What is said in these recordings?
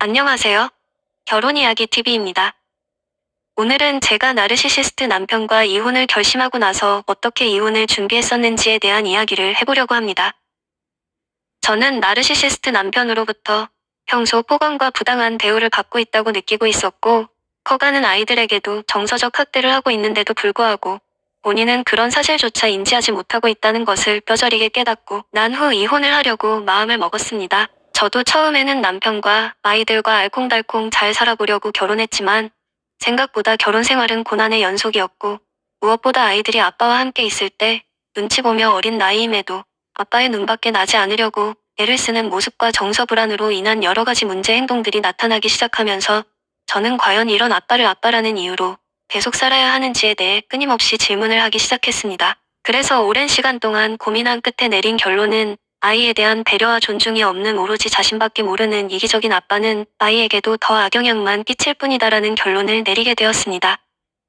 안녕하세요. 결혼이야기 TV입니다. 오늘은 제가 나르시시스트 남편과 이혼을 결심하고 나서 어떻게 이혼을 준비했었는지에 대한 이야기를 해보려고 합니다. 저는 나르시시스트 남편으로부터 평소 폭언과 부당한 대우를 받고 있다고 느끼고 있었고, 커가는 아이들에게도 정서적 학대를 하고 있는데도 불구하고 본인은 그런 사실조차 인지하지 못하고 있다는 것을 뼈저리게 깨닫고 난 후 이혼을 하려고 마음을 먹었습니다. 저도 처음에는 남편과 아이들과 알콩달콩 잘 살아보려고 결혼했지만 생각보다 결혼 생활은 고난의 연속이었고, 무엇보다 아이들이 아빠와 함께 있을 때 눈치 보며 어린 나이임에도 아빠의 눈밖에 나지 않으려고 애를 쓰는 모습과 정서 불안으로 인한 여러 가지 문제 행동들이 나타나기 시작하면서 저는 과연 이런 아빠를 아빠라는 이유로 계속 살아야 하는지에 대해 끊임없이 질문을 하기 시작했습니다. 그래서 오랜 시간 동안 고민한 끝에 내린 결론은 아이에 대한 배려와 존중이 없는 오로지 자신밖에 모르는 이기적인 아빠는 아이에게도 더 악영향만 끼칠 뿐이다라는 결론을 내리게 되었습니다.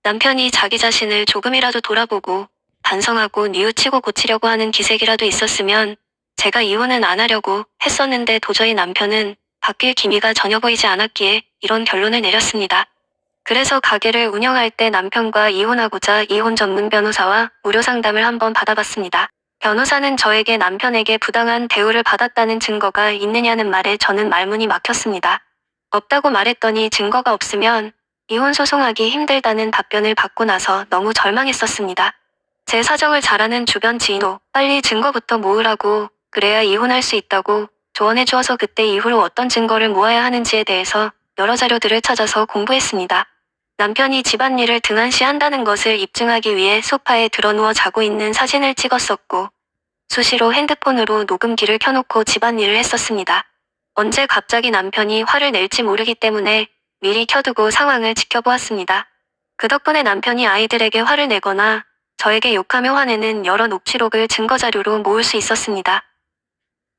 남편이 자기 자신을 조금이라도 돌아보고 반성하고 뉘우치고 고치려고 하는 기색이라도 있었으면 제가 이혼은 안 하려고 했었는데 도저히 남편은 바뀔 기미가 전혀 보이지 않았기에 이런 결론을 내렸습니다. 그래서 가게를 운영할 때 남편과 이혼하고자 이혼 전문 변호사와 무료 상담을 한번 받아봤습니다. 변호사는 저에게 남편에게 부당한 대우를 받았다는 증거가 있느냐는 말에 저는 말문이 막혔습니다. 없다고 말했더니 증거가 없으면 이혼 소송하기 힘들다는 답변을 받고 나서 너무 절망했었습니다. 제 사정을 잘 아는 주변 지인도 빨리 증거부터 모으라고, 그래야 이혼할 수 있다고 조언해 주어서 그때 이후로 어떤 증거를 모아야 하는지에 대해서 여러 자료들을 찾아서 공부했습니다. 남편이 집안일을 등한시한다는 것을 입증하기 위해 소파에 드러누워 자고 있는 사진을 찍었었고, 수시로 핸드폰으로 녹음기를 켜놓고 집안일을 했었습니다. 언제 갑자기 남편이 화를 낼지 모르기 때문에 미리 켜두고 상황을 지켜보았습니다. 그 덕분에 남편이 아이들에게 화를 내거나 저에게 욕하며 화내는 여러 녹취록을 증거자료로 모을 수 있었습니다.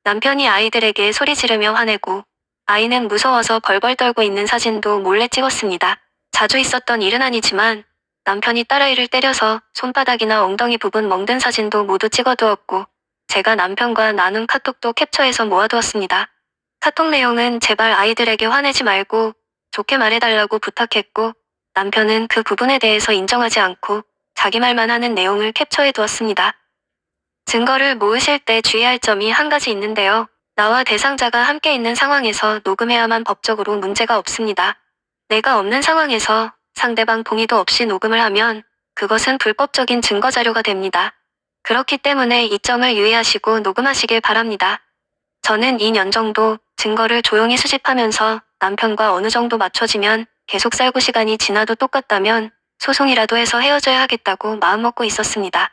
남편이 아이들에게 소리 지르며 화내고 아이는 무서워서 벌벌 떨고 있는 사진도 몰래 찍었습니다. 자주 있었던 일은 아니지만 남편이 딸아이를 때려서 손바닥이나 엉덩이 부분 멍든 사진도 모두 찍어두었고, 제가 남편과 나눈 카톡도 캡처해서 모아두었습니다. 카톡 내용은 제발 아이들에게 화내지 말고 좋게 말해달라고 부탁했고, 남편은 그 부분에 대해서 인정하지 않고 자기 말만 하는 내용을 캡처해두었습니다. 증거를 모으실 때 주의할 점이 한 가지 있는데요. 나와 대상자가 함께 있는 상황에서 녹음해야만 법적으로 문제가 없습니다. 내가 없는 상황에서 상대방 동의도 없이 녹음을 하면 그것은 불법적인 증거자료가 됩니다. 그렇기 때문에 이 점을 유의하시고 녹음하시길 바랍니다. 저는 2년 정도 증거를 조용히 수집하면서 남편과 어느 정도 맞춰지면 계속 살고 시간이 지나도 똑같다면 소송이라도 해서 헤어져야 하겠다고 마음먹고 있었습니다.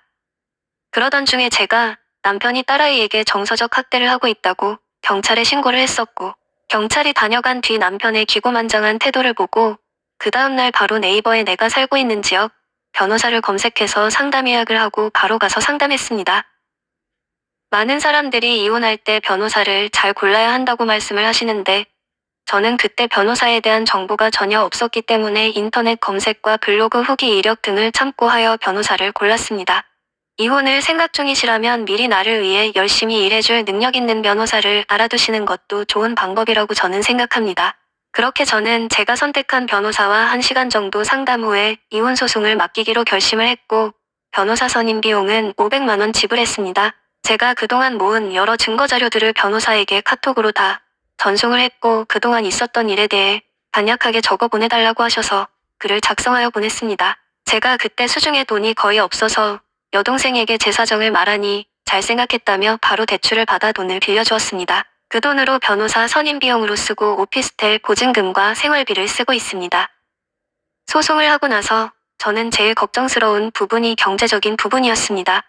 그러던 중에 제가 남편이 딸아이에게 정서적 학대를 하고 있다고 경찰에 신고를 했었고, 경찰이 다녀간 뒤 남편의 기고만장한 태도를 보고 그 다음날 바로 네이버에 내가 살고 있는 지역 변호사를 검색해서 상담 예약을 하고 바로 가서 상담했습니다. 많은 사람들이 이혼할 때 변호사를 잘 골라야 한다고 말씀을 하시는데, 저는 그때 변호사에 대한 정보가 전혀 없었기 때문에 인터넷 검색과 블로그 후기 이력 등을 참고하여 변호사를 골랐습니다. 이혼을 생각 중이시라면 미리 나를 위해 열심히 일해줄 능력 있는 변호사를 알아두시는 것도 좋은 방법이라고 저는 생각합니다. 그렇게 저는 제가 선택한 변호사와 1시간 정도 상담 후에 이혼 소송을 맡기기로 결심을 했고, 변호사 선임 비용은 500만 원 지불했습니다. 제가 그동안 모은 여러 증거 자료들을 변호사에게 카톡으로 다 전송을 했고, 그동안 있었던 일에 대해 간략하게 적어 보내달라고 하셔서 글을 작성하여 보냈습니다. 제가 그때 수중에 돈이 거의 없어서 여동생에게 제 사정을 말하니 잘 생각했다며 바로 대출을 받아 돈을 빌려주었습니다. 그 돈으로 변호사 선임 비용으로 쓰고 오피스텔 보증금과 생활비를 쓰고 있습니다. 소송을 하고 나서 저는 제일 걱정스러운 부분이 경제적인 부분이었습니다.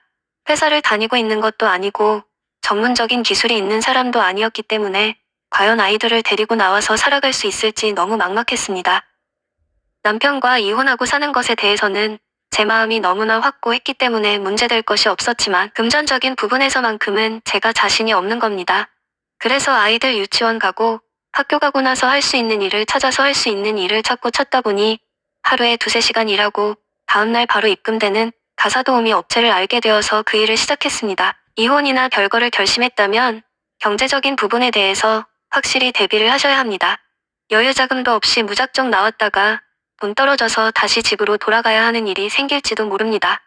회사를 다니고 있는 것도 아니고 전문적인 기술이 있는 사람도 아니었기 때문에 과연 아이들을 데리고 나와서 살아갈 수 있을지 너무 막막했습니다. 남편과 이혼하고 사는 것에 대해서는 제 마음이 너무나 확고했기 때문에 문제될 것이 없었지만 금전적인 부분에서만큼은 제가 자신이 없는 겁니다. 그래서 아이들 유치원 가고 학교 가고 나서 할 수 있는 일을 찾아서 할 수 있는 일을 찾고 찾다 보니 하루에 2~3시간 일하고 다음날 바로 입금되는 가사도우미 업체를 알게 되어서 그 일을 시작했습니다. 이혼이나 별거를 결심했다면 경제적인 부분에 대해서 확실히 대비를 하셔야 합니다. 여유 자금도 없이 무작정 나왔다가 돈 떨어져서 다시 집으로 돌아가야 하는 일이 생길지도 모릅니다.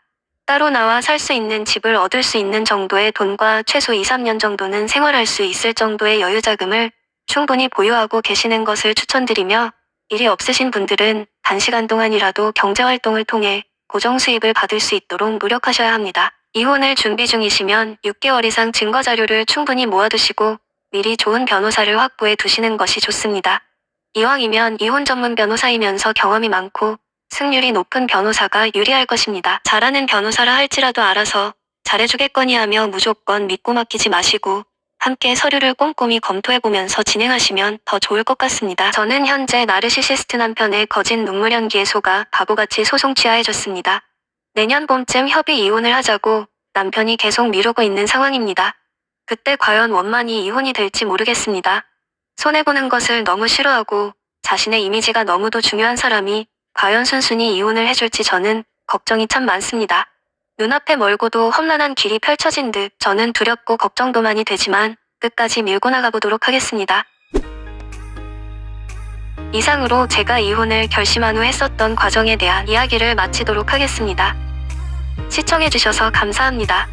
따로 나와 살 수 있는 집을 얻을 수 있는 정도의 돈과 최소 2, 3년 정도는 생활할 수 있을 정도의 여유 자금을 충분히 보유하고 계시는 것을 추천드리며, 일이 없으신 분들은 단시간 동안이라도 경제활동을 통해 고정 수입을 받을 수 있도록 노력하셔야 합니다. 이혼을 준비 중이시면 6개월 이상 증거 자료를 충분히 모아두시고 미리 좋은 변호사를 확보해 두시는 것이 좋습니다. 이왕이면 이혼 전문 변호사이면서 경험이 많고 승률이 높은 변호사가 유리할 것입니다. 잘하는 변호사라 할지라도 알아서 잘해주겠거니 하며 무조건 믿고 맡기지 마시고 함께 서류를 꼼꼼히 검토해보면서 진행하시면 더 좋을 것 같습니다. 저는 현재 나르시시스트 남편의 거진 눈물 연기에 속아 바보같이 소송 취하해줬습니다. 내년 봄쯤 협의 이혼을 하자고 남편이 계속 미루고 있는 상황입니다. 그때 과연 원만히 이혼이 될지 모르겠습니다. 손해보는 것을 너무 싫어하고 자신의 이미지가 너무도 중요한 사람이 과연 순순히 이혼을 해줄지 저는 걱정이 참 많습니다. 눈앞에 멀고도 험난한 길이 펼쳐진 듯 저는 두렵고 걱정도 많이 되지만 끝까지 밀고 나가보도록 하겠습니다. 이상으로 제가 이혼을 결심한 후 했었던 과정에 대한 이야기를 마치도록 하겠습니다. 시청해주셔서 감사합니다.